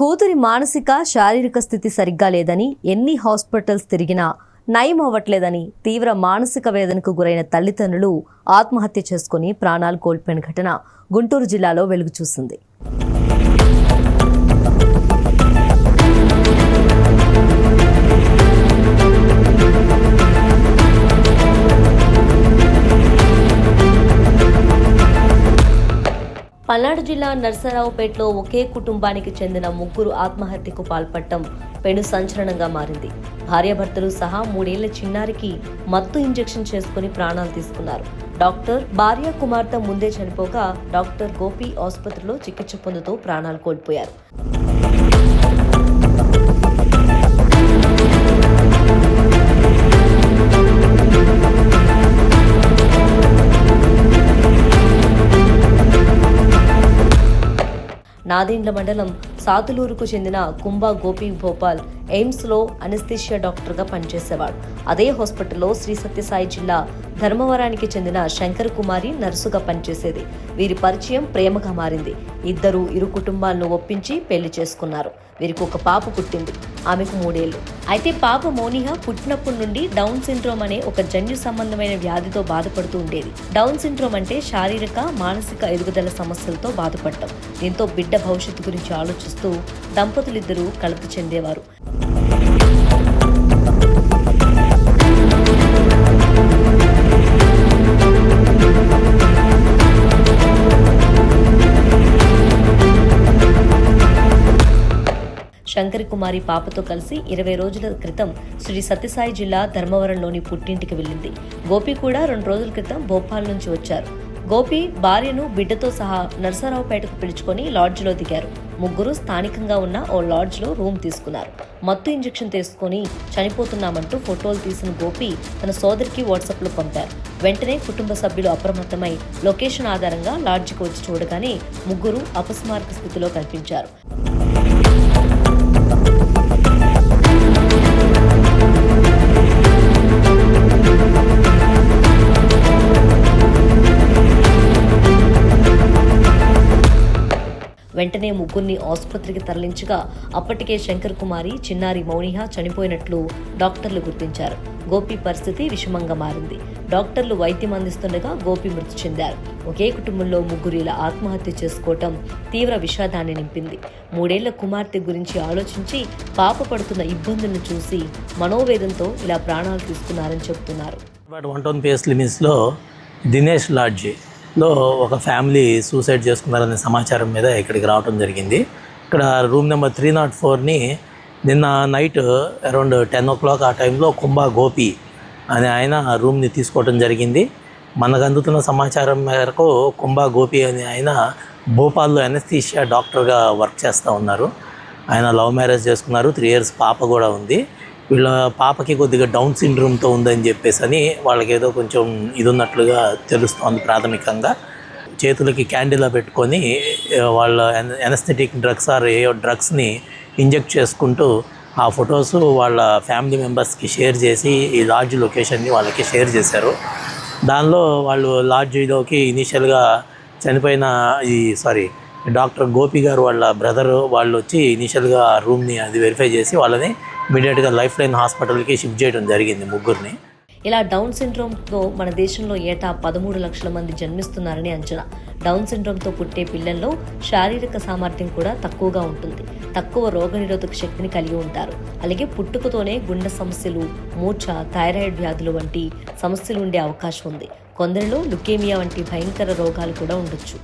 కూతురి మానసిక శారీరక స్థితి సరిగ్గా లేదని ఎన్ని హాస్పిటల్స్ తిరిగినా నయం అవ్వట్లేదని తీవ్ర మానసిక వేదనకు గురైన తల్లిదండ్రులు ఆత్మహత్య చేసుకుని ప్రాణాలు కోల్పోయిన ఘటన గుంటూరు జిల్లాలో వెలుగు చూసింది. పల్నాడు జిల్లా నర్సరావుపేటలో ఒకే కుటుంబానికి చెందిన ముగ్గురు ఆత్మహత్యకు పాల్పడటం పెను సంచలనంగా మారింది. భార్యాభర్తలు సహా 3 ఏళ్ల చిన్నారికి మత్తు ఇంజెక్షన్ చేసుకుని ప్రాణాలు తీసుకున్నారు. డాక్టర్ భార్య కుమార్తె ముందే చనిపోగా డాక్టర్ గోపి ఆసుపత్రిలో చికిత్స పొందుతూ ప్రాణాలు కోల్పోయారు. నాదెండ్ల మండలం సాతులూరుకు చెందిన కుంభా గోపి భోపాల్ ఎయిమ్స్లో అనస్థీషియా డాక్టర్గా పనిచేసేవాడు. అదే హాస్పిటల్లో శ్రీ సత్యసాయి జిల్లా ధర్మవరానికి చెందిన శంకర్ కుమారి నర్సుగా పనిచేసేది. వీరి పరిచయం ప్రేమగా మారింది. ఇద్దరు ఇరు కుటుంబాలను ఒప్పించి పెళ్లి చేసుకున్నారు. వీరికి ఒక పాప పుట్టింది. ఆమెకు 3 ఏళ్లు. అయితే పాప మోనిహా పుట్టినప్పటి నుండి డౌన్ సిండ్రోమ్ అనే ఒక జన్యు సంబంధమైన వ్యాధితో బాధపడుతూ ఉండేది. డౌన్ సిండ్రోమ్ అంటే శారీరక మానసిక ఎదుగుదల సమస్యలతో బాధపడటం. దీంతో బిడ్డ భవిష్యత్తు గురించి ఆలోచిస్తూ దంపతులిద్దరూ కలత చెందేవారు. శంకరి కుమారి పాపతో కలిసి 20 రోజుల క్రితం శ్రీ సత్యసాయి జిల్లా ధర్మవరంలోని పుట్టింటికి వెళ్ళింది. గోపి కూడా 2 రోజుల క్రితం భోపాల్ నుంచి వచ్చారు. గోపి భార్యను బిడ్డతో సహా నర్సరావుపేటకు పిలుచుకొని లాడ్జ్లో దిగారు. ముగ్గురు స్థానికంగా ఉన్న ఓ లాడ్జ్లో రూమ్ తీసుకున్నారు. మత్తు ఇంజెక్షన్ తీసుకొని చనిపోతున్నామంటూ ఫోటోలు తీసిన గోపి తన సోదరికి వాట్సాప్లో పంపారు. వెంటనే కుటుంబ సభ్యులు అప్రమత్తమై లొకేషన్ ఆధారంగా లాడ్జికి వచ్చి చూడగానే ముగ్గురు అపస్మారక స్థితిలో కనిపించారు. వెంటనే ముగ్గురిని ఆసుపత్రికి తరలించగా అప్పటికే శంకర్ కుమారి, చిన్నారి మౌనిహా చనిపోయినట్లు డాక్టర్లు గుర్తించారు. గోపి పరిస్థితి విషమంగా మారింది. డాక్టర్లు వైద్యం అందిస్తుండగా గోపి మృతి చెందారు. ఒకే కుటుంబంలో ముగ్గురు ఇలా ఆత్మహత్య చేసుకోవటం తీవ్ర విషాదాన్ని నింపింది. 3 ఏళ్ల కుమార్తె గురించి ఆలోచించి పాప పడుతున్న ఇబ్బందులను చూసి మనోవేదంతో ఇలా ప్రాణాలు తీసుకున్నారని చెబుతున్నారు. దినేష్ లాడ్జిలో ఒక ఫ్యామిలీ సూసైడ్ చేసుకున్నారనే సమాచారం మీద ఇక్కడికి రావడం జరిగింది. ఇక్కడ రూమ్ నెంబర్ 304ని నిన్న నైట్ అరౌండ్ 10 o'clock ఆ టైంలో కుంభా గోపి అనే ఆయన రూమ్ని తీసుకోవడం జరిగింది. మనకు అందుతున్న సమాచారం మేరకు కుంభా గోపి అనే ఆయన భోపాల్లో అనస్థీషియా డాక్టర్గా వర్క్ చేస్తూ ఉన్నారు. ఆయన లవ్ మ్యారేజ్ చేసుకున్నారు. 3 years పాప కూడా ఉంది. వీళ్ళ పాపకి కొద్దిగా డౌన్ సిండ్రోమ్తో ఉందని చెప్పేసి అని వాళ్ళకి ఏదో కొంచెం ఇది ఉన్నట్లుగా తెలుస్తోంది. ప్రాథమికంగా చేతులకి క్యాండిలా పెట్టుకొని వాళ్ళ ఎనస్థెటిక్ డ్రగ్స్ ఏయో డ్రగ్స్ని ఇంజెక్ట్ చేసుకుంటూ ఆ ఫొటోస్ వాళ్ళ ఫ్యామిలీ మెంబర్స్కి షేర్ చేసి ఈ లాడ్జ్ లొకేషన్ని వాళ్ళకి షేర్ చేశారు. దానిలో వాళ్ళు లాడ్జ్లోకి ఇనీషియల్గా చనిపోయిన డాక్టర్ గోపి గారు వాళ్ళ బ్రదరు వాళ్ళు వచ్చి ఇనీషియల్గా ఆ రూమ్ని అది వెరిఫై చేసి వాళ్ళని ఇమీడియట్గా లైఫ్ లైన్ హాస్పిటల్కి షిఫ్ట్ చేయడం జరిగింది ముగ్గురిని. ఇలా డౌన్ సిండ్రోమ్తో మన దేశంలో ఏటా 13 లక్షల మంది జన్మిస్తున్నారని అంచనా. డౌన్ సిండ్రోమ్తో పుట్టే పిల్లల్లో శారీరక సామర్థ్యం కూడా తక్కువగా ఉంటుంది. తక్కువ రోగనిరోధక శక్తిని కలిగి ఉంటారు. అలాగే పుట్టుకతోనే గుండె సమస్యలు, మూర్ఛ, థైరాయిడ్ వ్యాధులు వంటి సమస్యలు ఉండే అవకాశం ఉంది. కొందరిలో లుకేమియా వంటి భయంకర రోగాలు కూడా ఉండొచ్చు.